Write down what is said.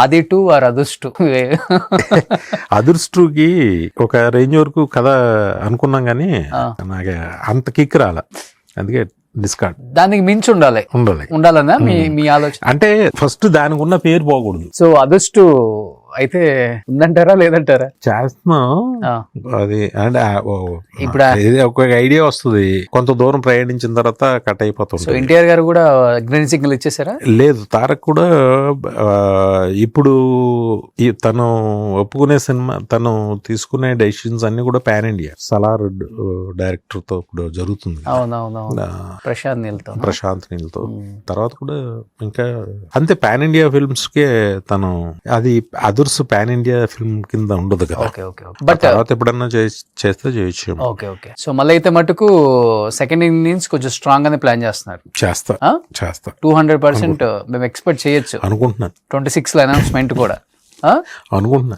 ఆది 2 ఆర్ అదుర్స్ 2? అదుర్స్ 2కి ఒక రేంజ్ వరకు కథ అనుకున్నాం కానీ నాకు అంత కిక్ రాల, అందుకే డిస్కార్డ్. దానికి మించి ఉండాలి ఉండాలన్నా మీ ఆలోచన? అంటే ఫస్ట్ దానికి ఉన్న పేరు పోకూడదు. సో అదుర్స్ 2 అయితే ఉందంటారా లేదంటారా? చేస్తున్నాం ఆ. అది. అంటే ఇప్పుడు ఇది ఒక ఐడియా వస్తుంది, కొంత దూరం ప్రయాణించిన తర్వాత కట్ సో అయిపోతుంది. ఎన్టీఆర్ గారు కూడా గ్రీన్ సిగ్నల్ ఇచ్చేసారా? లేదు, తారక్ కూడా ఇప్పుడు తను ఒప్పుకునే సినిమా, తను తీసుకునే డెసిషన్స్ అన్ని కూడా పాన్ ఇండియా. సలార్ డైరెక్టర్ తో ఇప్పుడు జరుగుతుంది. అవునవునవును, ప్రశాంత్ నీల్తో. తర్వాత కూడా ఇంకా అంతే, పాన్ ఇండియా ఫిల్మ్స్ కే తను, అది అదుర్స్ పాన్ ఇండియా ఫిల్మ్ కింద ఉండదు కదా. బట్ తర్వాత ఎప్పుడన్నా చేస్తే చేయొచ్చు. ఓకే. సో మళ్ళీ అయితే మటుకు సెకండ్ ఇన్నింగ్స్ కొంచెం స్ట్రాంగ్ గానే ప్లాన్ చేస్తున్నారు. చేస్తా 200% మేము ఎక్స్పెక్ట్ చేయొచ్చు అనుకుంటున్నాను. 26 లో అనౌన్స్మెంట్ కూడా అనుకుంటున్నా.